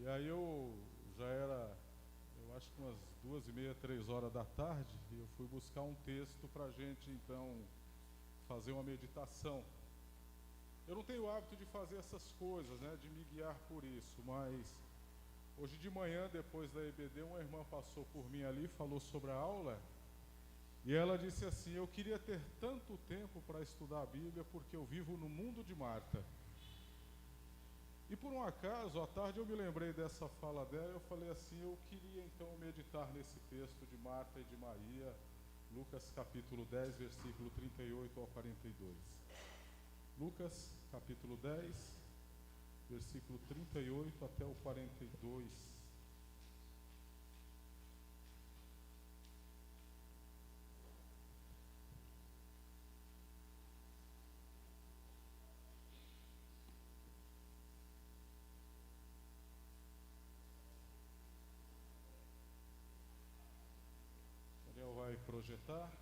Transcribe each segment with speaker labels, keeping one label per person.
Speaker 1: E aí já era, eu acho que umas 2h30, 3 horas da tarde, e eu fui buscar um texto para a gente, então, fazer uma meditação. Eu não tenho o hábito de fazer essas coisas, né, de me guiar por isso, mas hoje de manhã, depois da EBD, uma irmã passou por mim ali, falou sobre a aula, e ela disse assim: eu queria ter tanto tempo para estudar a Bíblia, porque eu vivo no mundo de Marta. E por um acaso, à tarde eu me lembrei dessa fala dela, eu falei assim: eu queria então meditar nesse texto de Marta e de Maria, Lucas capítulo 10, versículo 38 ao 42. Lucas capítulo 10, versículo 38 até o 42. Daniel vai projetar.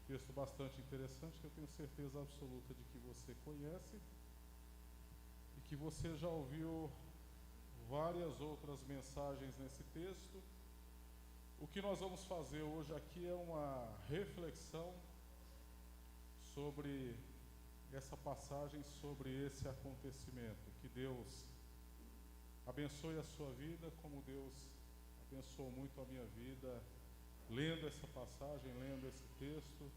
Speaker 1: Texto bastante interessante, que eu tenho certeza absoluta de que você conhece e que você já ouviu várias outras mensagens nesse texto. O que nós vamos fazer hoje aqui é uma reflexão sobre essa passagem, sobre esse acontecimento. Que Deus abençoe a sua vida, como Deus abençoou muito a minha vida, lendo essa passagem, lendo esse texto,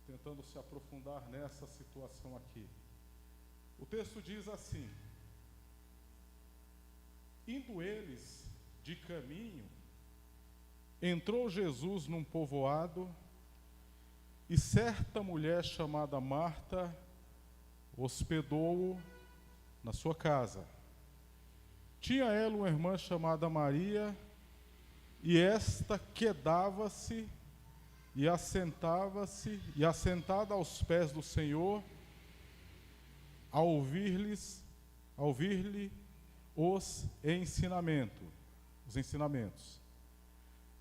Speaker 1: tentando se aprofundar nessa situação aqui. O texto diz assim: indo eles de caminho, entrou Jesus num povoado, e certa mulher chamada Marta hospedou-o na sua casa. Tinha ela uma irmã chamada Maria, e esta quedava-se e assentava-se, e assentada aos pés do Senhor, a ouvir-lhe os ensinamentos.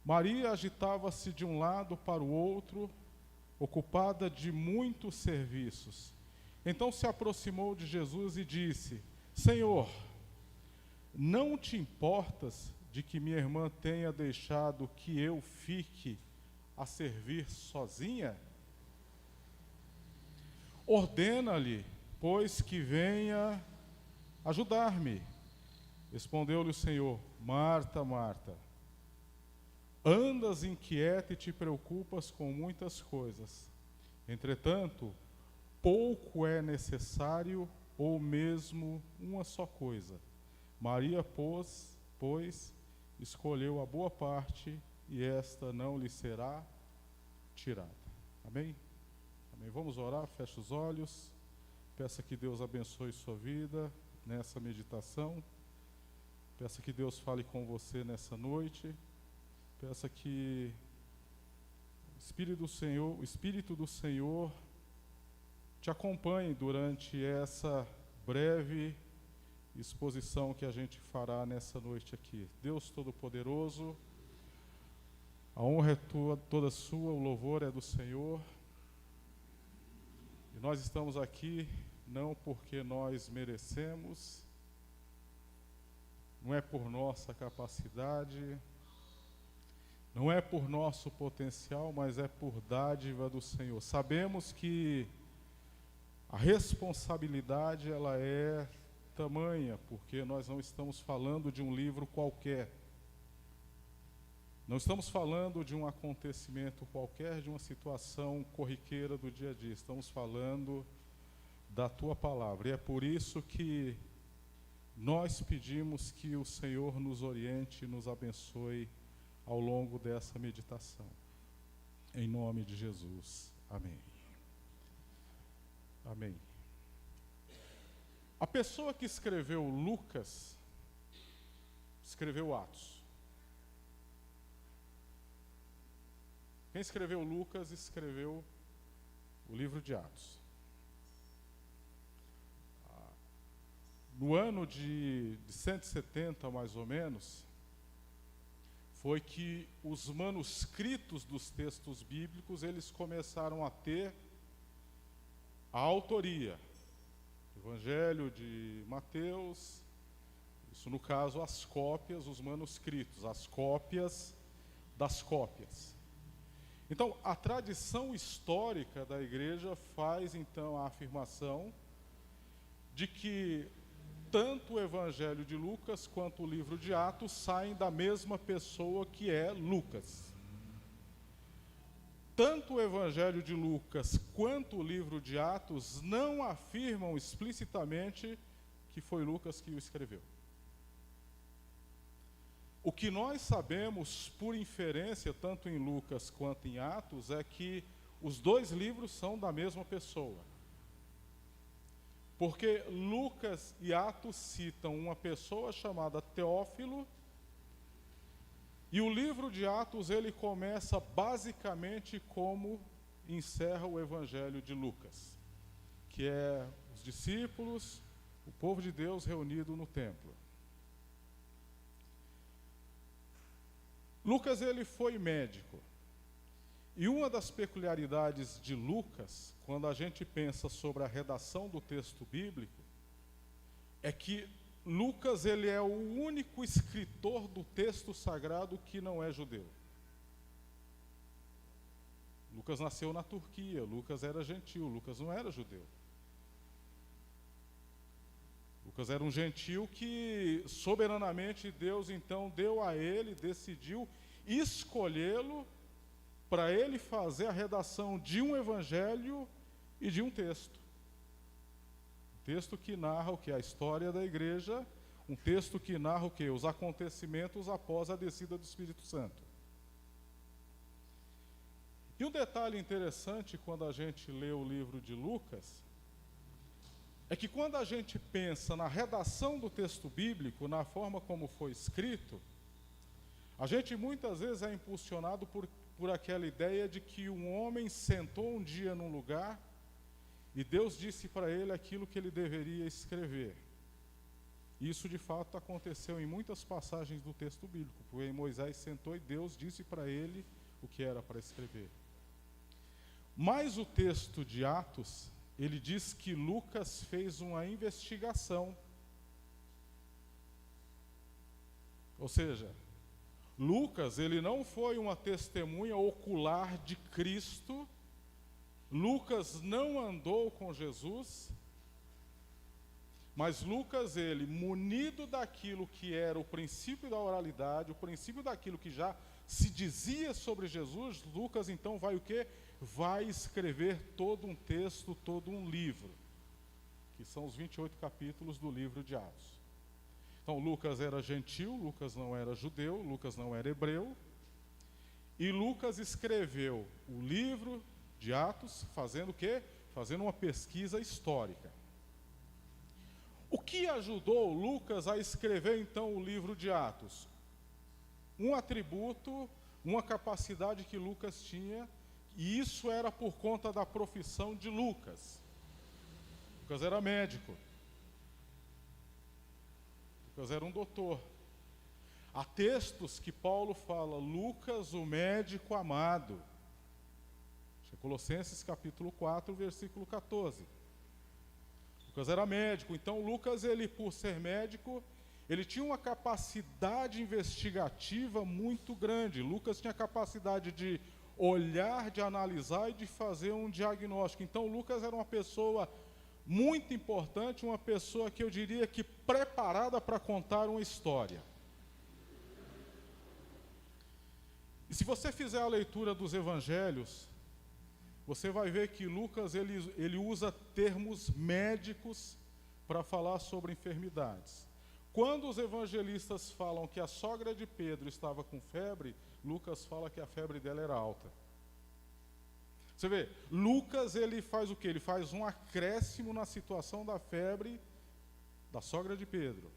Speaker 1: Maria agitava-se de um lado para o outro, ocupada de muitos serviços. Então se aproximou de Jesus e disse: Senhor, não te importas de que minha irmã tenha deixado que eu fique a servir sozinha? Ordena-lhe, pois, que venha ajudar-me. Respondeu-lhe o Senhor: Marta, Marta, andas inquieta e te preocupas com muitas coisas. Entretanto, pouco é necessário, ou mesmo uma só coisa. Maria, pois, escolheu a boa parte, e esta não lhe será tirada. Amém? Amém. Vamos orar, feche os olhos. Peça que Deus abençoe sua vida nessa meditação. Peça que Deus fale com você nessa noite. Peça que o Espírito do Senhor te acompanhe durante essa breve exposição que a gente fará nessa noite aqui. Deus Todo-Poderoso, a honra é toda sua, o louvor é do Senhor. E nós estamos aqui não porque nós merecemos, não é por nossa capacidade, não é por nosso potencial, mas é por dádiva do Senhor. Sabemos que a responsabilidade ela é tamanha, porque nós não estamos falando de um livro qualquer. Não estamos falando de um acontecimento qualquer, de uma situação corriqueira do dia a dia. Estamos falando da Tua Palavra. E é por isso que nós pedimos que o Senhor nos oriente e nos abençoe ao longo dessa meditação. Em nome de Jesus. Amém. Amém. A pessoa que escreveu Lucas, escreveu Atos. Quem escreveu Lucas, escreveu o livro de Atos. No ano de 170, mais ou menos, foi que os manuscritos dos textos bíblicos, eles começaram a ter a autoria. Evangelho de Mateus, isso no caso as cópias, os manuscritos, as cópias das cópias. Então, a tradição histórica da igreja faz então a afirmação de que tanto o Evangelho de Lucas quanto o livro de Atos saem da mesma pessoa, que é Lucas. Tanto o Evangelho de Lucas quanto o livro de Atos não afirmam explicitamente que foi Lucas que o escreveu. O que nós sabemos por inferência, tanto em Lucas quanto em Atos, é que os dois livros são da mesma pessoa. Porque Lucas e Atos citam uma pessoa chamada Teófilo, e o livro de Atos ele começa basicamente como encerra o Evangelho de Lucas, que é os discípulos, o povo de Deus reunido no templo. Lucas ele foi médico. E uma das peculiaridades de Lucas, quando a gente pensa sobre a redação do texto bíblico, é que Lucas ele é o único escritor do texto sagrado que não é judeu. Lucas nasceu na Turquia, Lucas era gentil, Lucas não era judeu. Lucas era um gentil que soberanamente Deus então deu a ele, decidiu escolhê-lo para ele fazer a redação de um evangelho e de um texto. Um texto que narra o que? A história da igreja, um texto que narra o que? Os acontecimentos após a descida do Espírito Santo. E um detalhe interessante quando a gente lê o livro de Lucas, é que quando a gente pensa na redação do texto bíblico, na forma como foi escrito, a gente muitas vezes é impulsionado por aquela ideia de que um homem sentou um dia num lugar e Deus disse para ele aquilo que ele deveria escrever. Isso de fato aconteceu em muitas passagens do texto bíblico, porque Moisés sentou e Deus disse para ele o que era para escrever. Mas o texto de Atos, ele diz que Lucas fez uma investigação. Ou seja, Lucas, ele não foi uma testemunha ocular de Cristo. Lucas não andou com Jesus. Mas Lucas, ele, munido daquilo que era o princípio da oralidade, o princípio daquilo que já se dizia sobre Jesus, Lucas então vai o quê? Vai escrever todo um texto, todo um livro, que são os 28 capítulos do livro de Atos. Então Lucas era gentil, Lucas não era judeu, Lucas não era hebreu, e Lucas escreveu o livro de Atos fazendo o quê? Fazendo uma pesquisa histórica. O que ajudou Lucas a escrever então o livro de Atos? Um atributo, uma capacidade que Lucas tinha, e isso era por conta da profissão de Lucas. Lucas era médico. Lucas era um doutor. Há textos que Paulo fala, Lucas, o médico amado. Colossenses capítulo 4, versículo 14. Lucas era médico, então Lucas, ele por ser médico, ele tinha uma capacidade investigativa muito grande. Lucas tinha a capacidade de olhar, de analisar e de fazer um diagnóstico. Então Lucas era uma pessoa muito importante, uma pessoa que eu diria que preparada para contar uma história. E se você fizer a leitura dos evangelhos, você vai ver que Lucas ele usa termos médicos para falar sobre enfermidades. Quando os evangelistas falam que a sogra de Pedro estava com febre, Lucas fala que a febre dela era alta. Você vê, Lucas ele faz o quê? Ele faz um acréscimo na situação da febre da sogra de Pedro.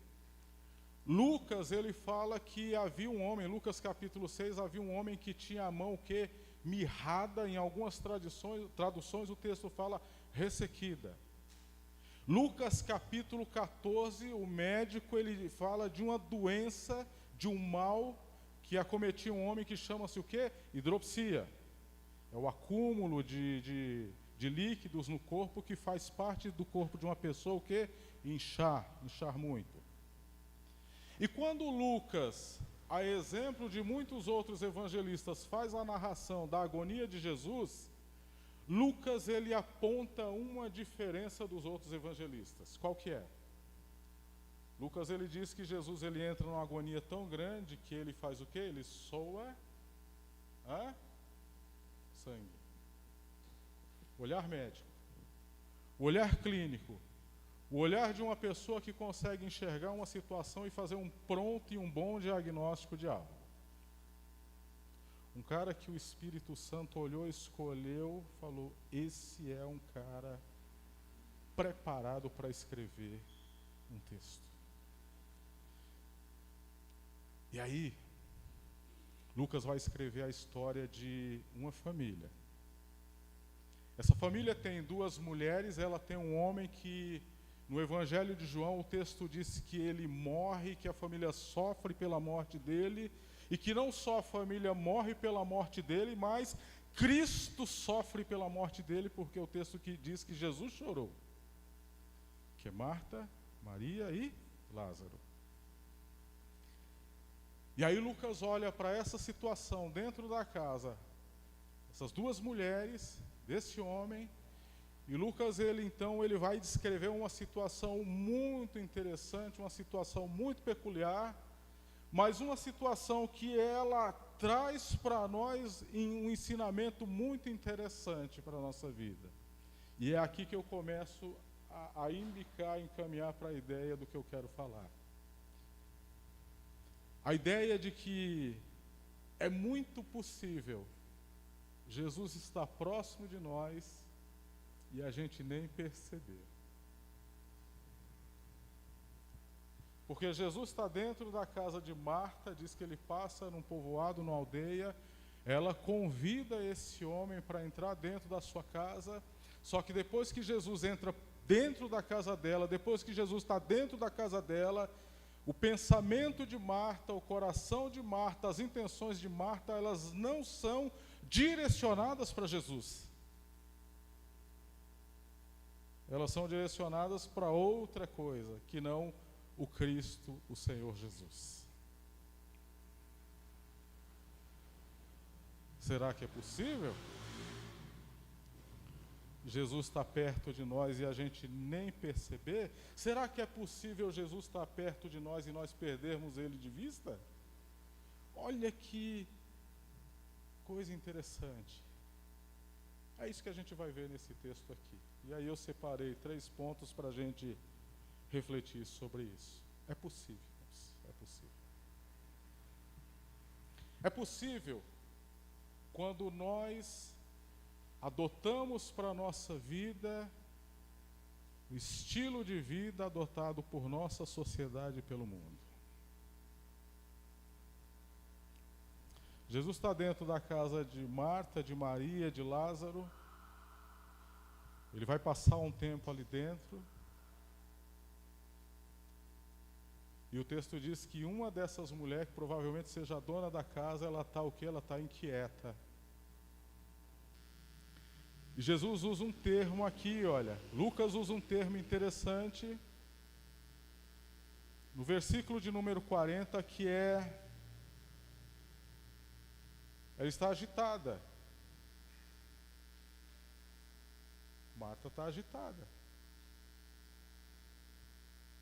Speaker 1: Lucas ele fala que havia um homem, Lucas capítulo 6, havia um homem que tinha a mão o quê? Mirrada, em algumas traduções o texto fala ressequida. Lucas capítulo 14, o médico ele fala de uma doença, de um mal que acometia um homem que chama-se o quê? Hidropsia. É o acúmulo de de líquidos no corpo que faz parte do corpo de uma pessoa, o quê? Inchar muito. E quando Lucas, a exemplo de muitos outros evangelistas, faz a narração da agonia de Jesus, Lucas ele aponta uma diferença dos outros evangelistas. Qual que é? Lucas ele diz que Jesus ele entra numa agonia tão grande que ele faz o quê? Ele soa sangue. Olhar médico, o olhar clínico, o olhar de uma pessoa que consegue enxergar uma situação e fazer um pronto e um bom diagnóstico de algo. Um cara que o Espírito Santo olhou, escolheu, falou: esse é um cara preparado para escrever um texto. E aí, Lucas vai escrever a história de uma família. Essa família tem duas mulheres, ela tem um homem que, no Evangelho de João, o texto diz que ele morre, que a família sofre pela morte dele, e que não só a família morre pela morte dele, mas Cristo sofre pela morte dele, porque o texto que diz que Jesus chorou. Que é Marta, Maria e Lázaro. E aí Lucas olha para essa situação dentro da casa, essas duas mulheres, desse homem, e Lucas ele vai descrever uma situação muito interessante, uma situação muito peculiar, mas uma situação que ela traz para nós um ensinamento muito interessante para a nossa vida. E é aqui que eu começo a encaminhar para a ideia do que eu quero falar. A ideia de que é muito possível Jesus estar próximo de nós e a gente nem perceber. Porque Jesus está dentro da casa de Marta, diz que ele passa num povoado, numa aldeia, ela convida esse homem para entrar dentro da sua casa, só que depois que Jesus entra dentro da casa dela, depois que Jesus está dentro da casa dela, o pensamento de Marta, o coração de Marta, as intenções de Marta, elas não são direcionadas para Jesus. Elas são direcionadas para outra coisa, que não o Cristo, o Senhor Jesus. Será que é possível? Jesus está perto de nós e a gente nem perceber? Será que é possível Jesus estar perto de nós e nós perdermos Ele de vista? Olha que coisa interessante. É isso que a gente vai ver nesse texto aqui. E aí eu separei 3 pontos para a gente refletir sobre isso. É possível, é possível. É possível quando nós adotamos para a nossa vida o estilo de vida adotado por nossa sociedade e pelo mundo. Jesus está dentro da casa de Marta, de Maria, de Lázaro. Ele vai passar um tempo ali dentro. E o texto diz que uma dessas mulheres, que provavelmente seja a dona da casa, ela está o quê? Ela está inquieta. E Jesus usa um termo aqui, olha, Lucas usa um termo interessante, no versículo de número 40, que ela está agitada. Marta está agitada.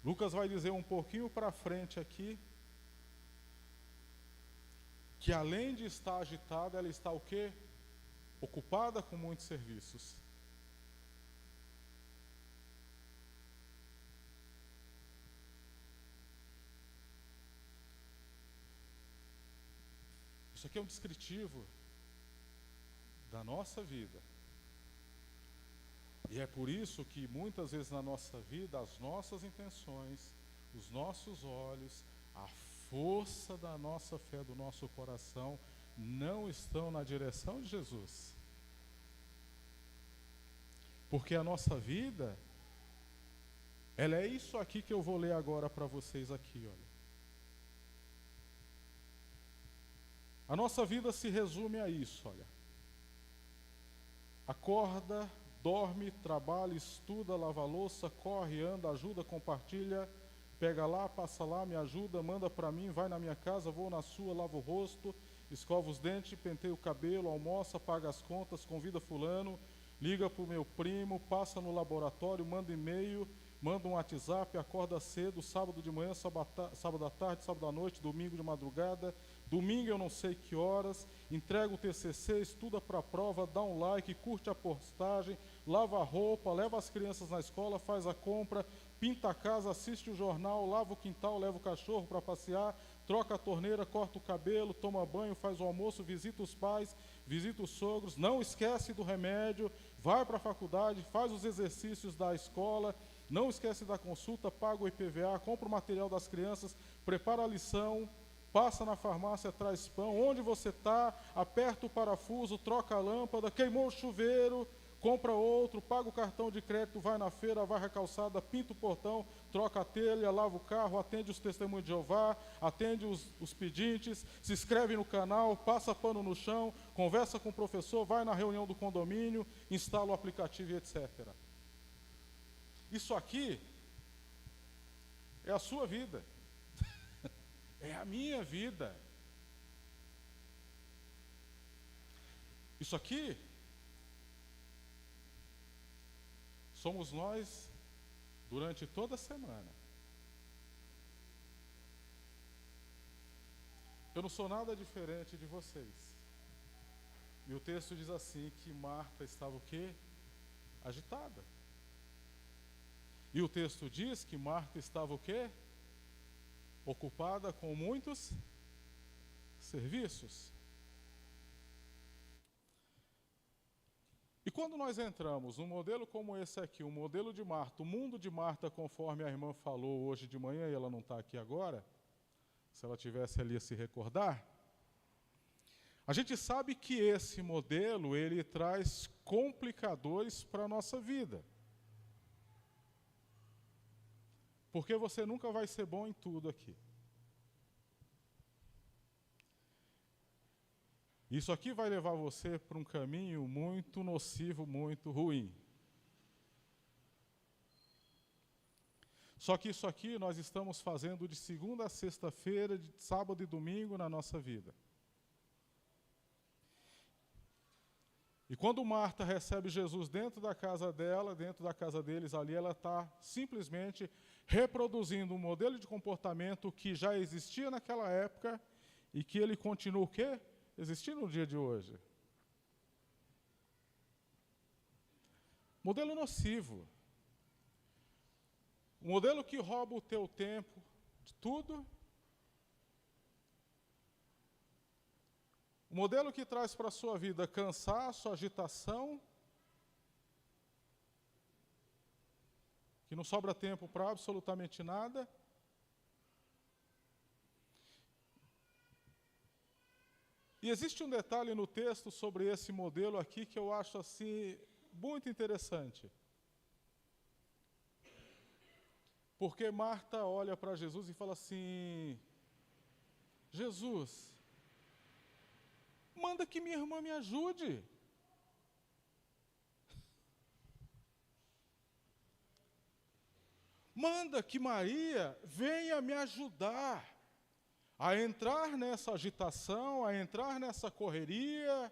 Speaker 1: Lucas vai dizer um pouquinho para frente aqui, que além de estar agitada, ela está o quê? Ocupada com muitos serviços. Isso aqui é um descritivo da nossa vida. E é por isso que muitas vezes na nossa vida, as nossas intenções, os nossos olhos, a força da nossa fé, do nosso coração, não estão na direção de Jesus. Porque a nossa vida, ela é isso aqui que eu vou ler agora para vocês aqui, olha. A nossa vida se resume a isso, olha. Acorda dorme, trabalha, estuda, lava a louça, corre, anda, ajuda, compartilha, pega lá, passa lá, me ajuda, manda para mim, vai na minha casa, vou na sua, lavo o rosto, escova os dentes, penteia o cabelo, almoça, paga as contas, convida fulano, liga para o meu primo, passa no laboratório, manda e-mail, manda um WhatsApp, acorda cedo, sábado de manhã, sábado à tarde, sábado à noite, domingo de madrugada, domingo eu não sei que horas, entrega o TCC, estuda para a prova, dá um like, curte a postagem, lava a roupa, leva as crianças na escola, faz a compra, pinta a casa, assiste o jornal, lava o quintal, leva o cachorro para passear, troca a torneira, corta o cabelo, toma banho, faz o almoço, visita os pais, visita os sogros, não esquece do remédio, vai para a faculdade, faz os exercícios da escola, não esquece da consulta, paga o IPVA, compra o material das crianças, prepara a lição, passa na farmácia, traz pão, onde você está, aperta o parafuso, troca a lâmpada, queimou o chuveiro, compra outro, paga o cartão de crédito, vai na feira, varre a calçada, pinta o portão, troca a telha, lava o carro, atende os testemunhos de Jeová, atende os pedintes, se inscreve no canal, passa pano no chão, conversa com o professor, vai na reunião do condomínio, instala o aplicativo e etc. Isso aqui é a sua vida. É a minha vida. Isso aqui somos nós durante toda a semana. Eu não sou nada diferente de vocês. E o texto diz assim, que Marta estava o quê? Agitada. E o texto diz que Marta estava o quê? Ocupada com muitos serviços. E quando nós entramos num modelo como esse aqui, um modelo de Marta, o mundo de Marta, conforme a irmã falou hoje de manhã, e ela não está aqui agora, se ela tivesse ali a se recordar, a gente sabe que esse modelo, ele traz complicadores para a nossa vida. Porque você nunca vai ser bom em tudo aqui. Isso aqui vai levar você para um caminho muito nocivo, muito ruim. Só que isso aqui nós estamos fazendo de segunda a sexta-feira, de sábado e domingo na nossa vida. E quando Marta recebe Jesus dentro da casa dela, dentro da casa deles ali, ela está simplesmente reproduzindo um modelo de comportamento que já existia naquela época e que ele continua o quê? Existindo no dia de hoje. Modelo nocivo. Um modelo que rouba o teu tempo de tudo. Um modelo que traz para a sua vida cansaço, agitação, que não sobra tempo para absolutamente nada. E existe um detalhe no texto sobre esse modelo aqui que eu acho assim muito interessante. Porque Marta olha para Jesus e fala assim: Jesus, manda que minha irmã me ajude. Manda que Maria venha me ajudar a entrar nessa agitação, a entrar nessa correria,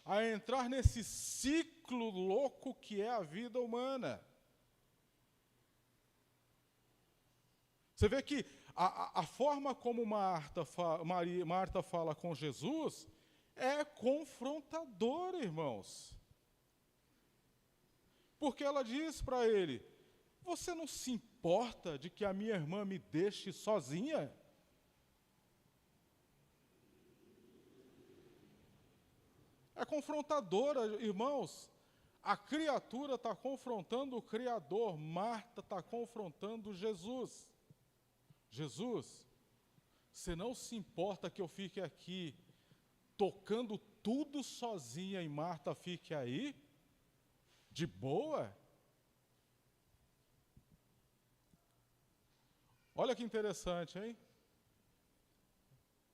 Speaker 1: a entrar nesse ciclo louco que é a vida humana. Você vê que a forma como Marta fala com Jesus é confrontadora, irmãos. Porque ela diz para ele: você não se importa de que a minha irmã me deixe sozinha? É confrontadora, irmãos. A criatura está confrontando o Criador. Marta está confrontando Jesus. Jesus, você não se importa que eu fique aqui tocando tudo sozinha e Marta fique aí? De boa? Olha que interessante, hein?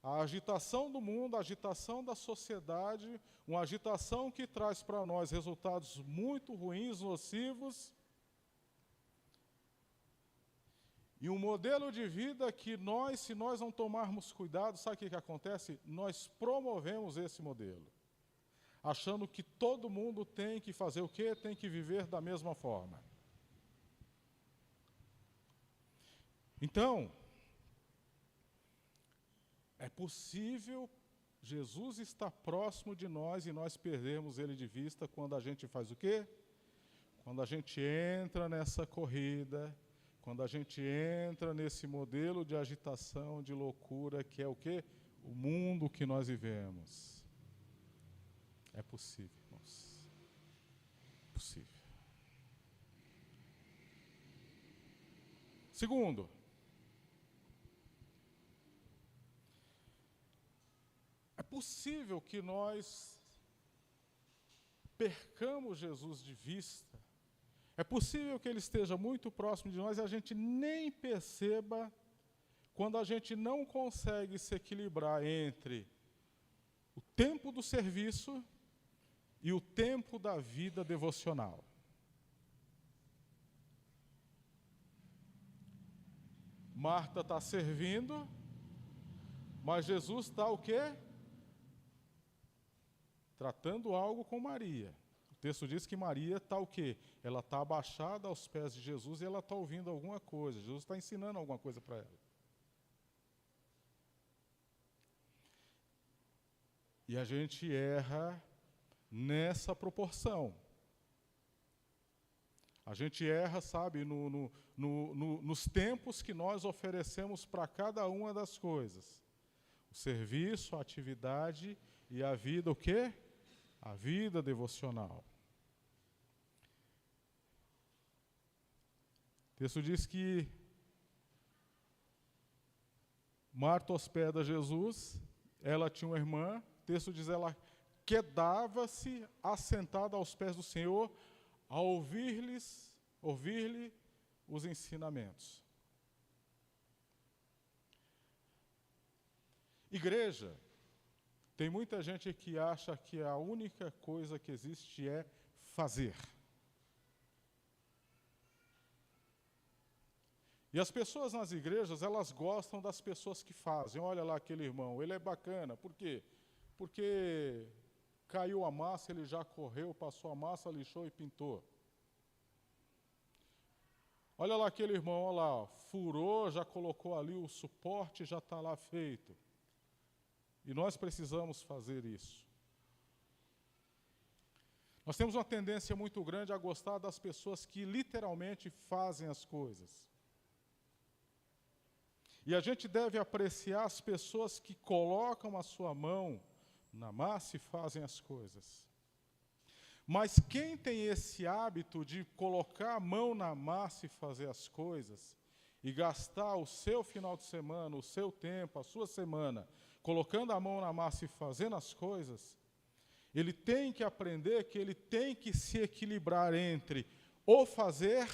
Speaker 1: A agitação do mundo, a agitação da sociedade, uma agitação que traz para nós resultados muito ruins, nocivos, e um modelo de vida que nós, se nós não tomarmos cuidado, sabe o que acontece? Nós promovemos esse modelo, achando que todo mundo tem que fazer o quê? Tem que viver da mesma forma. Então, é possível Jesus estar próximo de nós e nós perdermos Ele de vista quando a gente faz o quê? Quando a gente entra nessa corrida, quando a gente entra nesse modelo de agitação, de loucura, que é o quê? O mundo que nós vivemos. É possível, irmãos. É possível. Segundo, é possível que nós percamos Jesus de vista. É possível que Ele esteja muito próximo de nós e a gente nem perceba quando a gente não consegue se equilibrar entre o tempo do serviço e o tempo da vida devocional. Marta está servindo, mas Jesus está o quê? Tratando algo com Maria. O texto diz que Maria está o quê? Ela está abaixada aos pés de Jesus e ela está ouvindo alguma coisa. Jesus está ensinando alguma coisa para ela. E a gente erra nessa proporção. A gente erra, sabe, nos tempos que nós oferecemos para cada uma das coisas. O serviço, a atividade e a vida, o quê? A vida devocional. O texto diz que Marta hospeda Jesus, ela tinha uma irmã, o texto diz ela quedava-se assentada aos pés do Senhor a ouvir-lhe os ensinamentos. Igreja, tem muita gente que acha que a única coisa que existe é fazer. E as pessoas nas igrejas, elas gostam das pessoas que fazem. Olha lá aquele irmão, ele é bacana. Por quê? Porque caiu a massa, ele já correu, passou a massa, lixou e pintou. Olha lá aquele irmão, olha lá, furou, já colocou ali o suporte, já está lá feito. E nós precisamos fazer isso. Nós temos uma tendência muito grande a gostar das pessoas que literalmente fazem as coisas. E a gente deve apreciar as pessoas que colocam a sua mão na massa e fazem as coisas. Mas quem tem esse hábito de colocar a mão na massa e fazer as coisas, e gastar o seu final de semana, o seu tempo, a sua semana, colocando a mão na massa e fazendo as coisas, ele tem que aprender que ele tem que se equilibrar entre o fazer,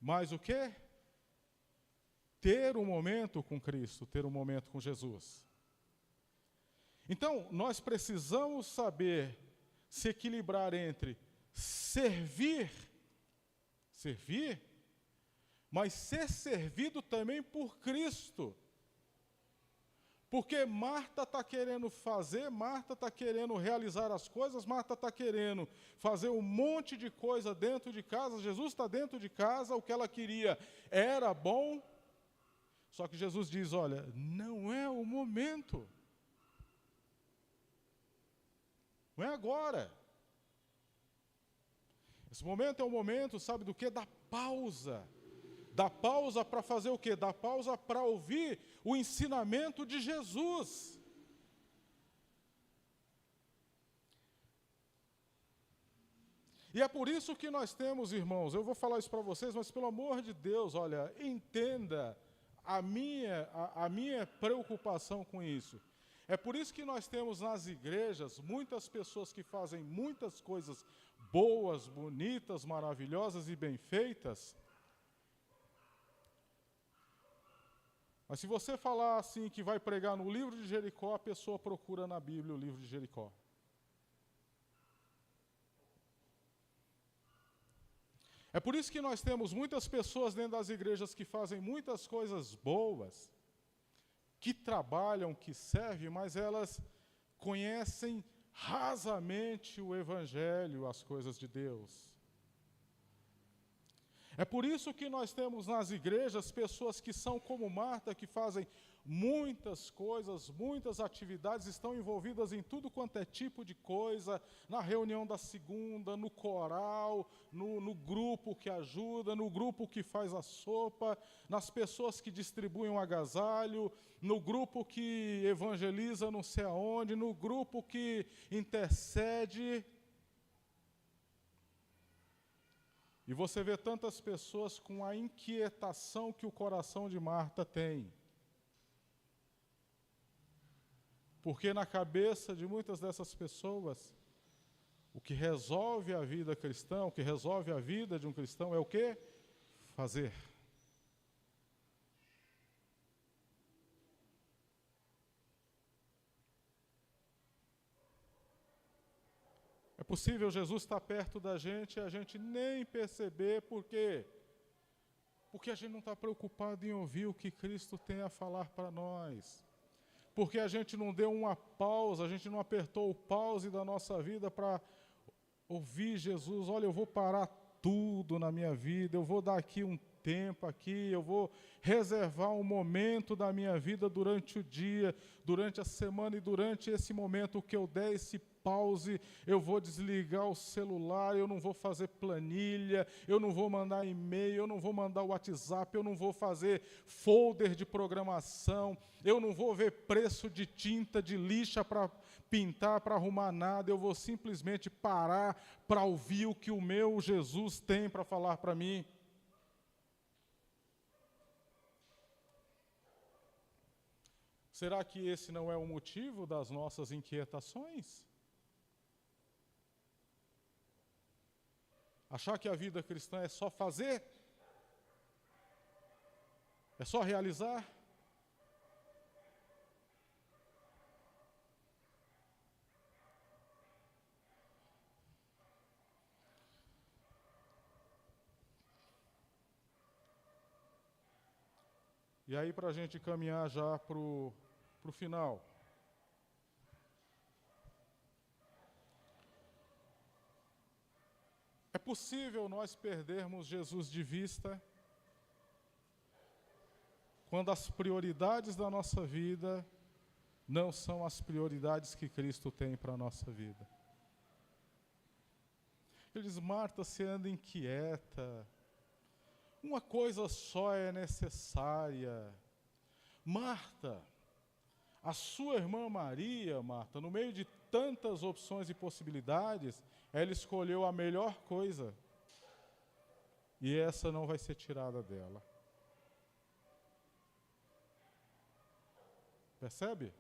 Speaker 1: mas o quê? Ter um momento com Cristo, ter um momento com Jesus. Então, nós precisamos saber se equilibrar entre servir, mas ser servido também por Cristo. Porque Marta está querendo fazer, Marta está querendo realizar as coisas, Marta está querendo fazer um monte de coisa dentro de casa, Jesus está dentro de casa, o que ela queria era bom, só que Jesus diz, olha, não é o momento. Não é agora. Esse momento é o momento, sabe do quê? Da pausa. Da pausa para fazer o quê? Da pausa para ouvir o ensinamento de Jesus. E é por isso que nós temos, irmãos, eu vou falar isso para vocês, mas pelo amor de Deus, olha, entenda a minha preocupação com isso. É por isso que nós temos nas igrejas muitas pessoas que fazem muitas coisas boas, bonitas, maravilhosas e bem feitas, Mas se você falar assim que vai pregar no livro de Jericó, a pessoa procura na Bíblia o livro de Jericó. É por isso que nós temos muitas pessoas dentro das igrejas que fazem muitas coisas boas, que trabalham, que servem, mas elas conhecem rasamente o Evangelho, as coisas de Deus. É por isso que nós temos nas igrejas pessoas que são como Marta, que fazem muitas coisas, muitas atividades, estão envolvidas em tudo quanto é tipo de coisa, na reunião da segunda, no coral, no grupo que ajuda, no grupo que faz a sopa, nas pessoas que distribuem o agasalho, no grupo que evangeliza não sei aonde, no grupo que intercede. E você vê tantas pessoas com a inquietação que o coração de Marta tem. Porque na cabeça de muitas dessas pessoas, o que resolve a vida cristã, o que resolve a vida de um cristão é o quê? Fazer. É possível Jesus estar perto da gente e a gente nem perceber, por quê? Porque a gente não está preocupado em ouvir o que Cristo tem a falar para nós. Porque a gente não deu uma pausa, a gente não apertou o pause da nossa vida para ouvir Jesus. Olha, eu vou parar tudo na minha vida, eu vou dar aqui um tempo aqui, eu vou reservar um momento da minha vida durante o dia, durante a semana, e durante esse momento que eu der esse pause, eu vou desligar o celular, eu não vou fazer planilha, eu não vou mandar e-mail, eu não vou mandar WhatsApp, eu não vou fazer folder de programação, eu não vou ver preço de tinta, de lixa para pintar, para arrumar nada, eu vou simplesmente parar para ouvir o que o meu Jesus tem para falar para mim. Será que esse não é o motivo das nossas inquietações? Achar que a vida cristã é só fazer? É só realizar? E aí, para a gente caminhar já para o final. É possível nós perdermos Jesus de vista quando as prioridades da nossa vida não são as prioridades que Cristo tem para a nossa vida. Ele diz: Marta, você anda inquieta, uma coisa só é necessária. Marta, a sua irmã Maria, Marta, no meio de tantas opções e possibilidades, ela escolheu a melhor coisa. E essa não vai ser tirada dela. Percebe?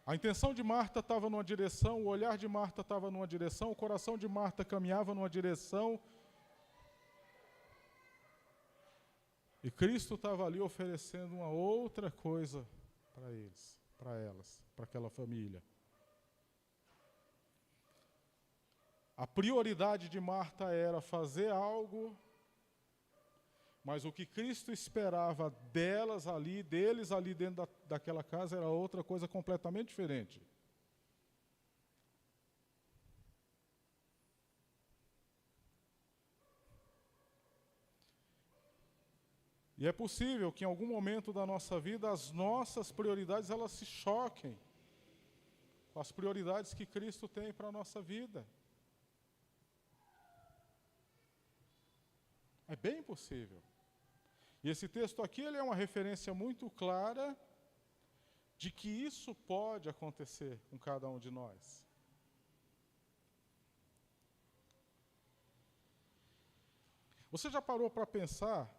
Speaker 1: A intenção de Marta estava numa direção, o olhar de Marta estava numa direção, o coração de Marta caminhava numa direção. E Cristo estava ali oferecendo uma outra coisa para eles, para elas, para aquela família. A prioridade de Marta era fazer algo, mas o que Cristo esperava delas ali, deles ali dentro daquela casa, era outra coisa completamente diferente. E é possível que em algum momento da nossa vida as nossas prioridades elas se choquem com as prioridades que Cristo tem para a nossa vida. É bem possível. E esse texto aqui ele é uma referência muito clara de que isso pode acontecer com cada um de nós. Você já parou para pensar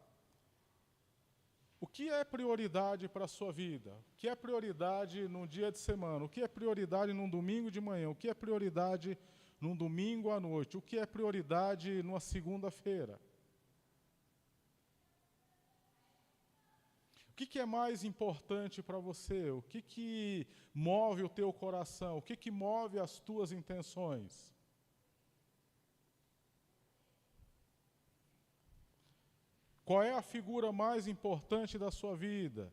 Speaker 1: o que é prioridade para a sua vida? O que é prioridade num dia de semana? O que é prioridade num domingo de manhã? O que é prioridade num domingo à noite? O que é prioridade numa segunda-feira? que é mais importante para você? O que move o teu coração? O que move as tuas intenções? Qual é a figura mais importante da sua vida?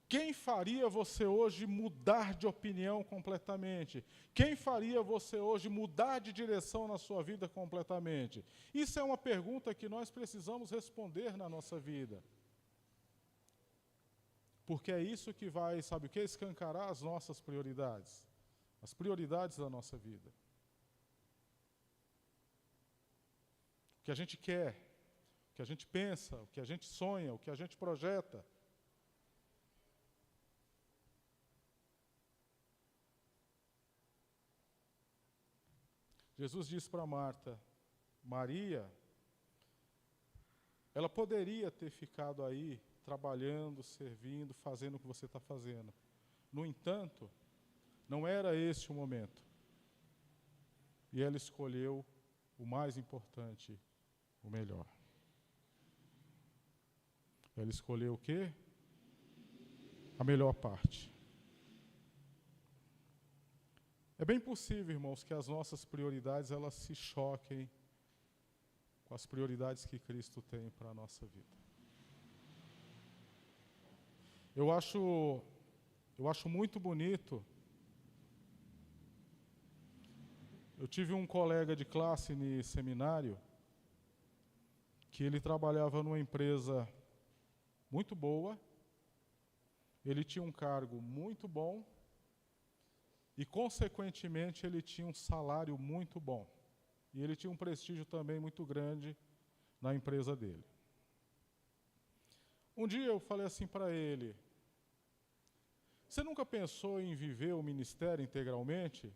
Speaker 1: Quem faria você hoje mudar de opinião completamente? Quem faria você hoje mudar de direção na sua vida completamente? Isso é uma pergunta que nós precisamos responder na nossa vida. Porque é isso que vai, sabe o que? Escancarar as nossas prioridades. As prioridades da nossa vida. O que a gente quer, o que a gente pensa, o que a gente sonha, o que a gente projeta. Jesus disse para Marta, Maria, ela poderia ter ficado aí, trabalhando, servindo, fazendo o que você está fazendo. No entanto, não era esse o momento. E ela escolheu o mais importante, o melhor. Ela escolheu o quê? A melhor parte. É bem possível, irmãos, que as nossas prioridades elas se choquem com as prioridades que Cristo tem para a nossa vida. Eu acho muito bonito. Eu tive um colega de classe no seminário que ele trabalhava numa empresa muito boa, ele tinha um cargo muito bom e, consequentemente, ele tinha um salário muito bom. E ele tinha um prestígio também muito grande na empresa dele. Um dia eu falei assim para ele, você nunca pensou em viver o ministério integralmente?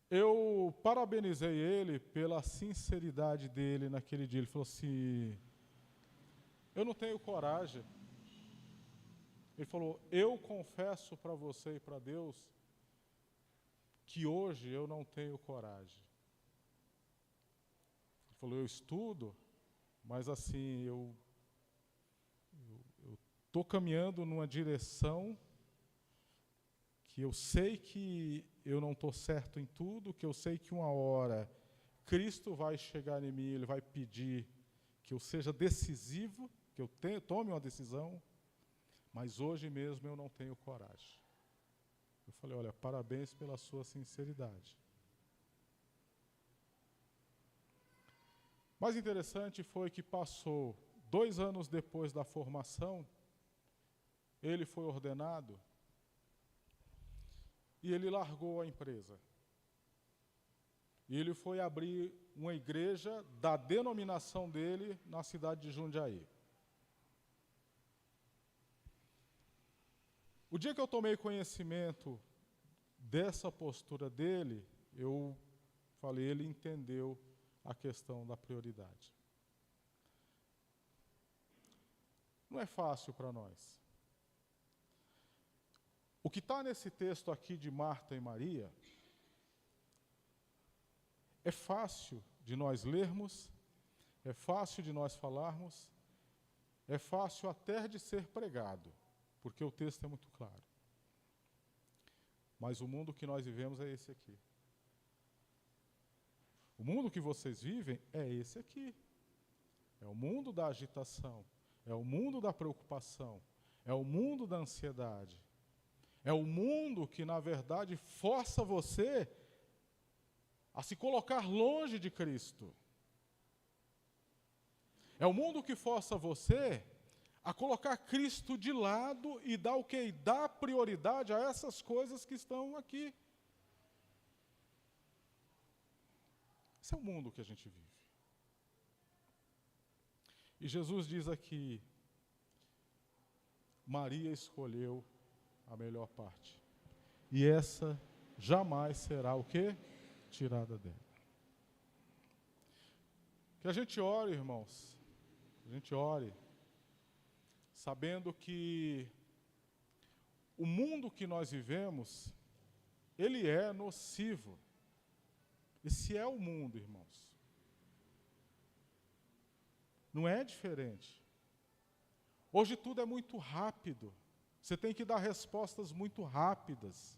Speaker 1: Eu parabenizei ele pela sinceridade dele naquele dia. Ele falou assim, eu não tenho coragem. Ele falou, eu confesso para você e para Deus que hoje eu não tenho coragem. Ele falou, eu estudo, mas assim, eu estou caminhando numa direção que eu sei que eu não estou certo em tudo, que eu sei que uma hora Cristo vai chegar em mim, Ele vai pedir que eu seja decisivo, que eu tome uma decisão, mas hoje mesmo eu não tenho coragem. Eu falei, olha, parabéns pela sua sinceridade. Mais interessante foi que passou 2 anos depois da formação, ele foi ordenado e ele largou a empresa. E ele foi abrir uma igreja da denominação dele na cidade de Jundiaí. O dia que eu tomei conhecimento dessa postura dele, eu falei, ele entendeu a questão da prioridade. Não é fácil para nós. O que está nesse texto aqui de Marta e Maria, é fácil de nós lermos, é fácil de nós falarmos, é fácil até de ser pregado, porque o texto é muito claro. Mas o mundo que nós vivemos é esse aqui. O mundo que vocês vivem é esse aqui. É o mundo da agitação, é o mundo da preocupação, é o mundo da ansiedade. É o mundo que, na verdade, força você a se colocar longe de Cristo. É o mundo que força você a colocar Cristo de lado e dar o quê? Dar prioridade a essas coisas que estão aqui. Esse é o mundo que a gente vive. E Jesus diz aqui, Maria escolheu a melhor parte. E essa jamais será o quê? Tirada dela. Que a gente ore, irmãos. A gente ore, sabendo que o mundo que nós vivemos, ele é nocivo. Esse é o mundo, irmãos. Não é diferente. Hoje tudo é muito rápido. Você tem que dar respostas muito rápidas.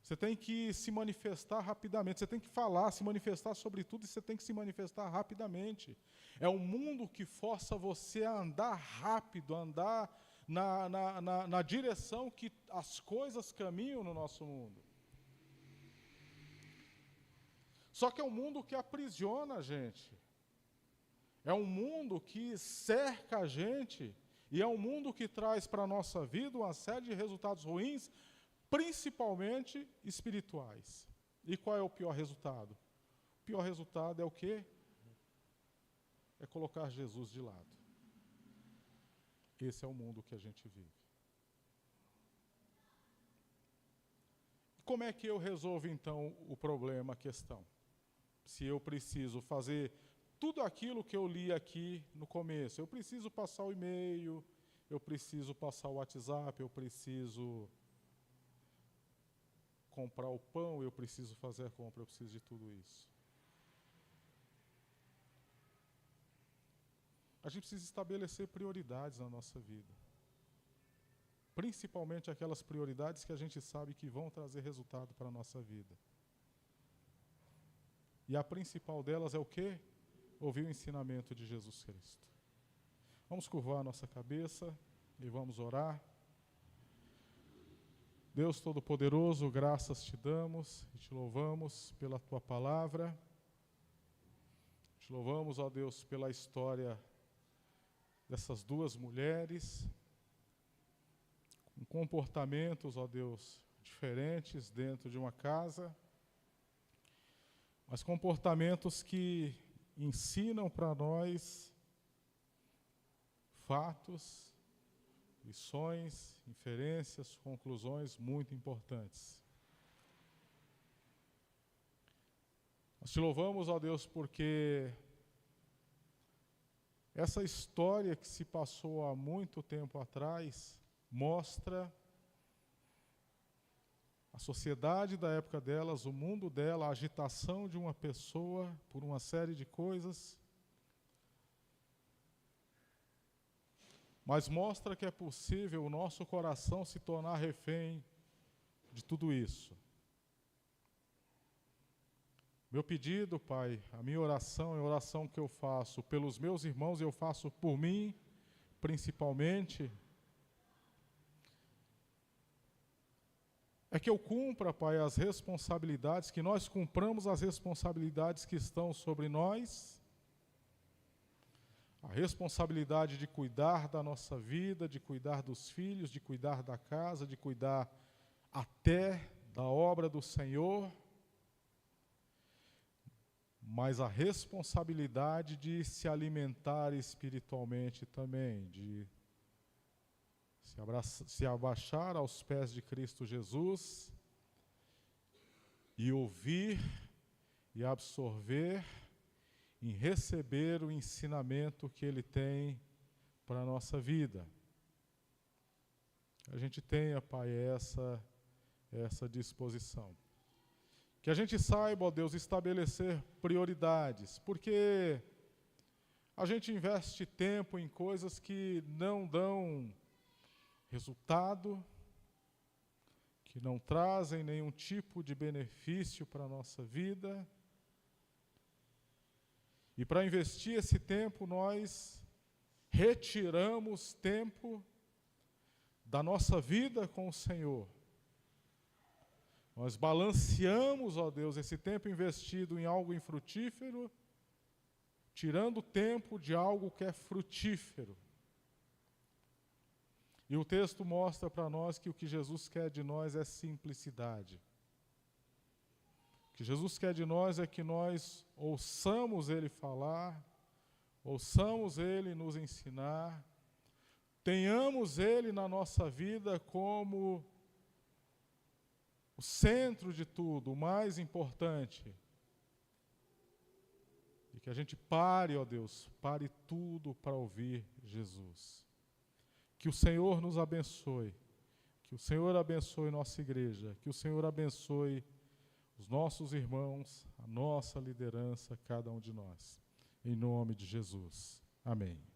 Speaker 1: Você tem que se manifestar rapidamente. Você tem que falar, se manifestar sobre tudo, e você tem que se manifestar rapidamente. É um mundo que força você a andar rápido, a andar na direção que as coisas caminham no nosso mundo. Só que é um mundo que aprisiona a gente. É um mundo que cerca a gente. E é um mundo que traz para a nossa vida uma série de resultados ruins, principalmente espirituais. E qual é o pior resultado? O pior resultado é o quê? É colocar Jesus de lado. Esse é o mundo que a gente vive. Como é que eu resolvo, então, o problema, a questão? Se eu preciso fazer tudo aquilo que eu li aqui no começo, eu preciso passar o e-mail, eu preciso passar o WhatsApp, eu preciso comprar o pão, eu preciso fazer a compra, eu preciso de tudo isso. A gente precisa estabelecer prioridades na nossa vida. Principalmente aquelas prioridades que a gente sabe que vão trazer resultado para a nossa vida. E a principal delas é o quê? Ouvir o ensinamento de Jesus Cristo. Vamos curvar a nossa cabeça e vamos orar. Deus Todo-Poderoso, graças te damos e te louvamos pela tua palavra. Te louvamos, ó Deus, pela história dessas duas mulheres, com comportamentos, ó Deus, diferentes dentro de uma casa, mas comportamentos que ensinam para nós fatos, lições, inferências, conclusões muito importantes. Nós te louvamos, ó Deus, porque essa história que se passou há muito tempo atrás mostra a sociedade da época delas, o mundo dela, a agitação de uma pessoa por uma série de coisas, mas mostra que é possível o nosso coração se tornar refém de tudo isso. Meu pedido, Pai, a minha oração é a oração que eu faço pelos meus irmãos, eu faço por mim, principalmente, é que eu cumpra, Pai, as responsabilidades, que nós cumpramos as responsabilidades que estão sobre nós, a responsabilidade de cuidar da nossa vida, de cuidar dos filhos, de cuidar da casa, de cuidar até da obra do Senhor, mas a responsabilidade de se alimentar espiritualmente também, de se abaixar aos pés de Cristo Jesus e ouvir e absorver e receber o ensinamento que Ele tem para a nossa vida. A gente tenha, Pai, essa disposição. Que a gente saiba, ó Deus, estabelecer prioridades, porque a gente investe tempo em coisas que não dão resultado, que não trazem nenhum tipo de benefício para a nossa vida. E para investir esse tempo, nós retiramos tempo da nossa vida com o Senhor. Nós balanceamos, ó Deus, esse tempo investido em algo infrutífero, tirando tempo de algo que é frutífero. E o texto mostra para nós que o que Jesus quer de nós é simplicidade. O que Jesus quer de nós é que nós ouçamos Ele falar, ouçamos Ele nos ensinar, tenhamos Ele na nossa vida como o centro de tudo, o mais importante. E que a gente pare, ó Deus, pare tudo para ouvir Jesus. Que o Senhor nos abençoe. Que o Senhor abençoe nossa igreja. Que o Senhor abençoe os nossos irmãos, a nossa liderança, cada um de nós. em nome de Jesus. Amém.